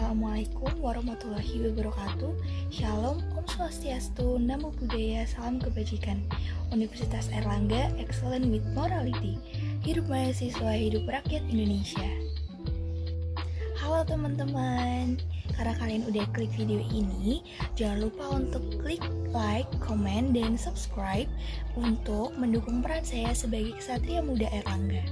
Assalamualaikum warahmatullahi wabarakatuh. Shalom, Om Swastiastu, Namo Buddhaya, salam kebajikan. Universitas Airlangga, excellent with morality. Hidup mahasiswa, hidup rakyat Indonesia. Halo teman-teman, karena kalian udah klik video ini, jangan lupa untuk klik like, comment, dan subscribe untuk mendukung peran saya sebagai Ksatria Muda Airlangga.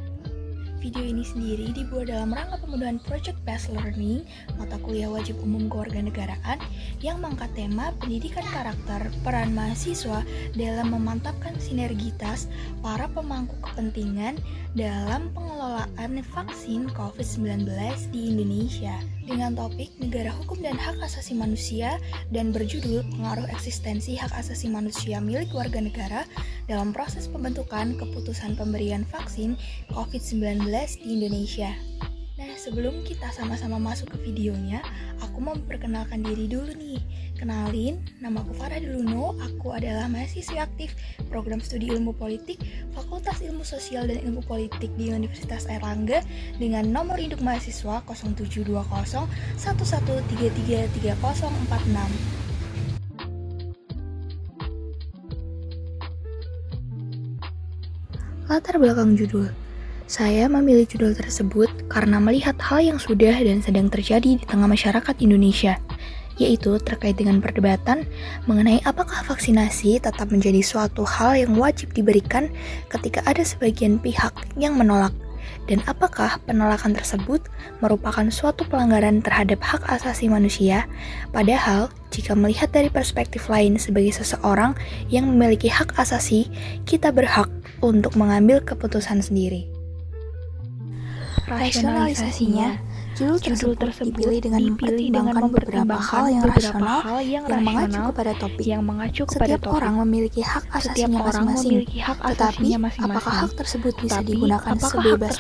Video ini sendiri dibuat dalam rangka pemenuhan Project Based Learning, mata kuliah wajib umum kewarganegaraan yang mengangkat tema pendidikan karakter peran mahasiswa dalam memantapkan sinergitas para pemangku kepentingan dalam pengelolaan vaksin COVID-19 di Indonesia dengan topik negara hukum dan hak asasi manusia dan berjudul pengaruh eksistensi hak asasi manusia milik warga negara dalam proses pembentukan keputusan pemberian vaksin COVID-19 di Indonesia. Nah, sebelum kita sama-sama masuk ke videonya, aku mau memperkenalkan diri dulu nih. Kenalin, nama aku Farah Deluno, aku adalah mahasiswi aktif program studi ilmu politik Fakultas Ilmu Sosial dan Ilmu Politik di Universitas Airlangga dengan nomor induk mahasiswa 0720 11333046. Latar belakang judul. Saya memilih judul tersebut karena melihat hal yang sudah dan sedang terjadi di tengah masyarakat Indonesia, yaitu terkait dengan perdebatan mengenai apakah vaksinasi tetap menjadi suatu hal yang wajib diberikan ketika ada sebagian pihak yang menolak, dan apakah penolakan tersebut merupakan suatu pelanggaran terhadap hak asasi manusia, padahal jika melihat dari perspektif lain sebagai seseorang yang memiliki hak asasi, kita berhak untuk mengambil keputusan sendiri. Rasionalisasinya, judul tersebut dipilih dengan mempertimbangkan beberapa hal yang rasional yang mengacu kepada topik. Setiap orang memiliki hak asasinya masing-masing, tetapi apakah hak tersebut bisa digunakan sebebas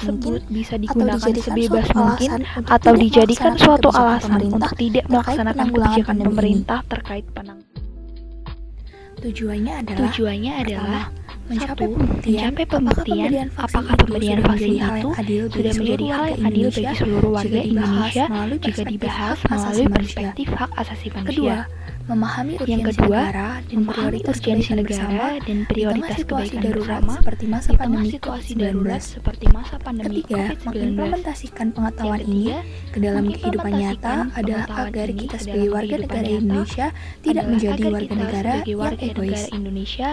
mungkin atau dijadikan suatu alasan untuk tidak melaksanakan kebijakan pemerintah terkait penanganan. Tujuannya adalah mencapai pembuktian apakah pemberian vaksin itu sudah menjadi hal yang adil bagi seluruh warga Indonesia jika dibahas melalui perspektif hak asasi manusia. Memahami urgensi negara dan prioritas kebaikan bersama seperti masa pandemi COVID-19. Ketiga, mengimplementasikan pengetahuan ini ke dalam kehidupan nyata adalah agar kita sebagai warga negara Indonesia tidak menjadi warga negara yang egois.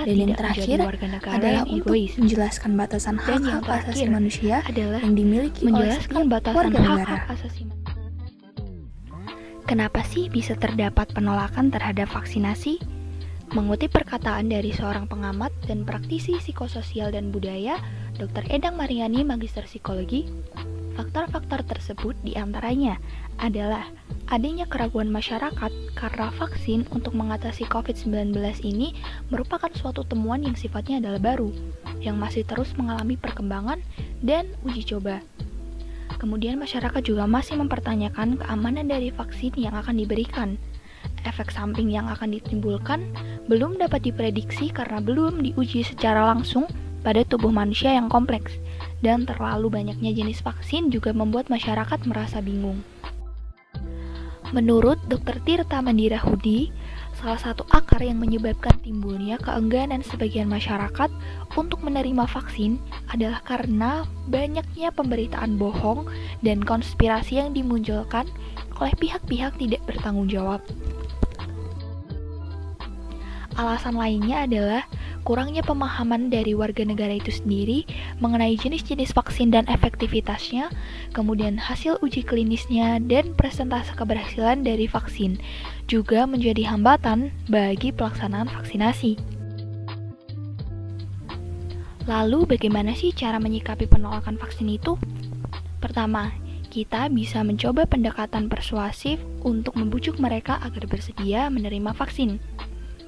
Dan yang terakhir adalah untuk menjelaskan batasan hak-hak asasi manusia yang dimiliki oleh setiap warga negara. Kenapa sih bisa terdapat penolakan terhadap vaksinasi? Mengutip perkataan dari seorang pengamat dan praktisi psikososial dan budaya, Dr. Endang Mariani, Magister Psikologi, faktor-faktor tersebut diantaranya adalah adanya keraguan masyarakat karena vaksin untuk mengatasi COVID-19 ini merupakan suatu temuan yang sifatnya adalah baru, yang masih terus mengalami perkembangan dan uji coba. Kemudian masyarakat juga masih mempertanyakan keamanan dari vaksin yang akan diberikan. Efek samping yang akan ditimbulkan belum dapat diprediksi karena belum diuji secara langsung pada tubuh manusia yang kompleks, dan terlalu banyaknya jenis vaksin juga membuat masyarakat merasa bingung. Menurut Dr. Tirta Mandira Hudi, salah satu akar yang menyebabkan timbulnya keengganan sebagian masyarakat untuk menerima vaksin adalah karena banyaknya pemberitaan bohong dan konspirasi yang dimunculkan oleh pihak-pihak tidak bertanggung jawab. Alasan lainnya adalah kurangnya pemahaman dari warga negara itu sendiri mengenai jenis-jenis vaksin dan efektivitasnya, kemudian hasil uji klinisnya dan persentase keberhasilan dari vaksin juga menjadi hambatan bagi pelaksanaan vaksinasi. Lalu bagaimana sih cara menyikapi penolakan vaksin itu? Pertama, kita bisa mencoba pendekatan persuasif untuk membujuk mereka agar bersedia menerima vaksin.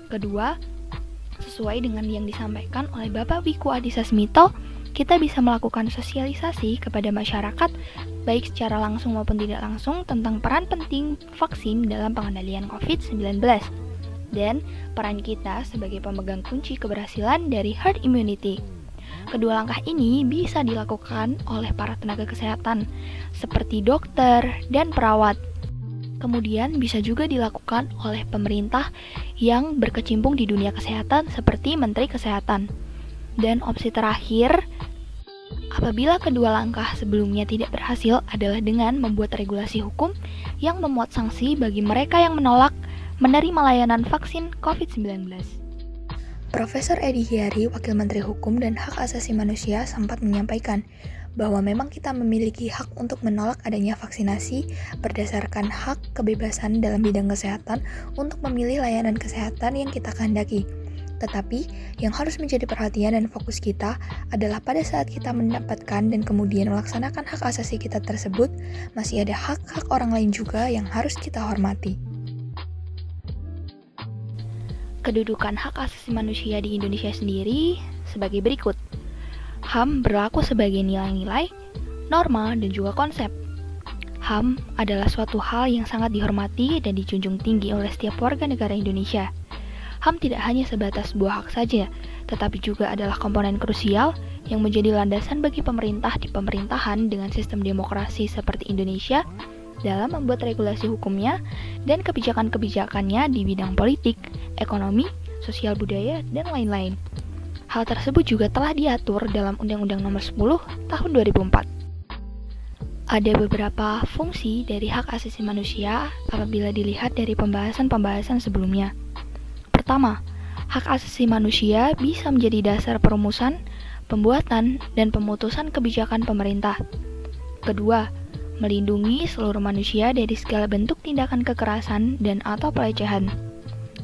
Kedua, sesuai dengan yang disampaikan oleh Bapak Wiku Adhisa Smito, kita bisa melakukan sosialisasi kepada masyarakat, baik secara langsung maupun tidak langsung, tentang peran penting vaksin dalam pengendalian COVID-19, dan peran kita sebagai pemegang kunci keberhasilan dari herd immunity. Kedua langkah ini bisa dilakukan oleh para tenaga kesehatan, seperti dokter dan perawat. Kemudian bisa juga dilakukan oleh pemerintah yang berkecimpung di dunia kesehatan seperti Menteri Kesehatan. Dan opsi terakhir, apabila kedua langkah sebelumnya tidak berhasil adalah dengan membuat regulasi hukum yang memuat sanksi bagi mereka yang menolak menerima layanan vaksin COVID-19. Profesor Edi Hiari, Wakil Menteri Hukum dan Hak Asasi Manusia, sempat menyampaikan bahwa memang kita memiliki hak untuk menolak adanya vaksinasi berdasarkan hak kebebasan dalam bidang kesehatan untuk memilih layanan kesehatan yang kita kehendaki. Tetapi, yang harus menjadi perhatian dan fokus kita adalah pada saat kita mendapatkan dan kemudian melaksanakan hak asasi kita tersebut, masih ada hak-hak orang lain juga yang harus kita hormati. Kedudukan hak asasi manusia di Indonesia sendiri sebagai berikut. HAM berlaku sebagai nilai-nilai, norma, dan juga konsep. HAM adalah suatu hal yang sangat dihormati dan dijunjung tinggi oleh setiap warga negara Indonesia. HAM tidak hanya sebatas sebuah hak saja, tetapi juga adalah komponen krusial yang menjadi landasan bagi pemerintah di pemerintahan dengan sistem demokrasi seperti Indonesia dalam membuat regulasi hukumnya dan kebijakan-kebijakannya di bidang politik, ekonomi, sosial budaya, dan lain-lain. Hal tersebut juga telah diatur dalam Undang-Undang Nomor 10 Tahun 2004. Ada beberapa fungsi dari hak asasi manusia apabila dilihat dari pembahasan-pembahasan sebelumnya. Pertama, hak asasi manusia bisa menjadi dasar perumusan, pembuatan, dan pemutusan kebijakan pemerintah. Kedua, melindungi seluruh manusia dari segala bentuk tindakan kekerasan dan atau pelecehan.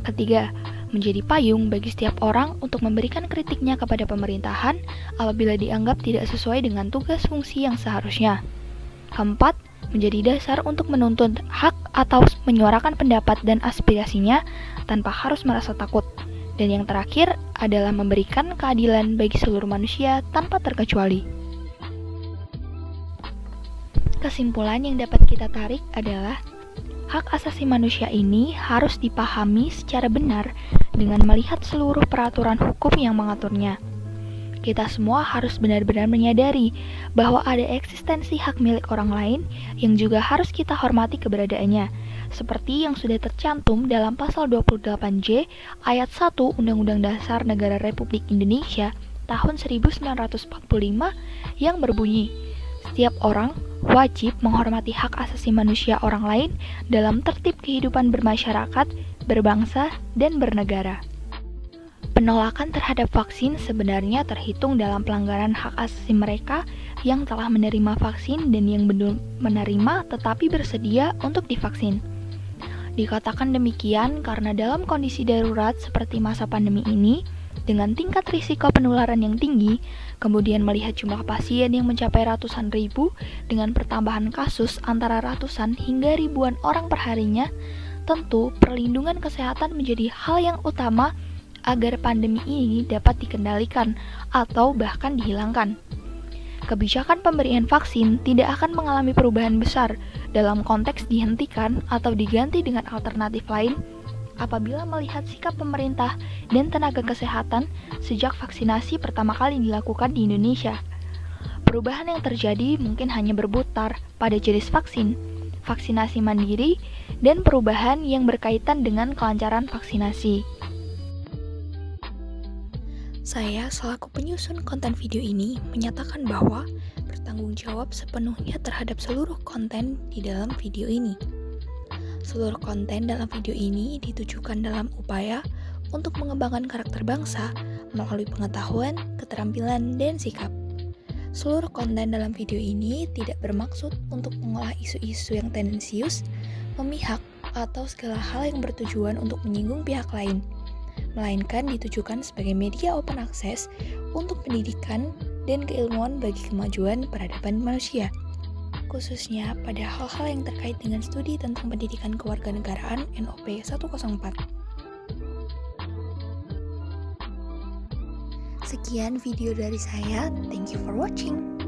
Ketiga, menjadi payung bagi setiap orang untuk memberikan kritiknya kepada pemerintahan apabila dianggap tidak sesuai dengan tugas fungsi yang seharusnya. Keempat, menjadi dasar untuk menuntut hak atau menyuarakan pendapat dan aspirasinya tanpa harus merasa takut. Dan yang terakhir adalah memberikan keadilan bagi seluruh manusia tanpa terkecuali. Kesimpulan yang dapat kita tarik adalah hak asasi manusia ini harus dipahami secara benar dengan melihat seluruh peraturan hukum yang mengaturnya. Kita semua harus benar-benar menyadari bahwa ada eksistensi hak milik orang lain yang juga harus kita hormati keberadaannya, seperti yang sudah tercantum dalam pasal 28J ayat 1 Undang-Undang Dasar Negara Republik Indonesia tahun 1945 yang berbunyi, setiap orang wajib menghormati hak asasi manusia orang lain dalam tertib kehidupan bermasyarakat, berbangsa, dan bernegara. Penolakan terhadap vaksin sebenarnya terhitung dalam pelanggaran hak asasi mereka yang telah menerima vaksin dan yang belum menerima tetapi bersedia untuk divaksin. Dikatakan demikian karena dalam kondisi darurat seperti masa pandemi ini, dengan tingkat risiko penularan yang tinggi, kemudian melihat jumlah pasien yang mencapai ratusan ribu dengan pertambahan kasus antara ratusan hingga ribuan orang perharinya, tentu perlindungan kesehatan menjadi hal yang utama agar pandemi ini dapat dikendalikan atau bahkan dihilangkan. Kebijakan pemberian vaksin tidak akan mengalami perubahan besar dalam konteks dihentikan atau diganti dengan alternatif lain apabila melihat sikap pemerintah dan tenaga kesehatan sejak vaksinasi pertama kali dilakukan di Indonesia. Perubahan yang terjadi mungkin hanya berputar pada jenis vaksin, vaksinasi mandiri, dan perubahan yang berkaitan dengan kelancaran vaksinasi. Saya selaku penyusun konten video ini menyatakan bahwa bertanggung jawab sepenuhnya terhadap seluruh konten di dalam video ini. Seluruh konten dalam video ini ditujukan dalam upaya untuk mengembangkan karakter bangsa melalui pengetahuan, keterampilan, dan sikap. Seluruh konten dalam video ini tidak bermaksud untuk mengolah isu-isu yang tendensius, memihak, atau segala hal yang bertujuan untuk menyinggung pihak lain, melainkan ditujukan sebagai media open access untuk pendidikan dan keilmuan bagi kemajuan peradaban manusia, khususnya pada hal-hal yang terkait dengan studi tentang pendidikan kewarganegaraan NOP 104. Sekian video dari saya, thank you for watching.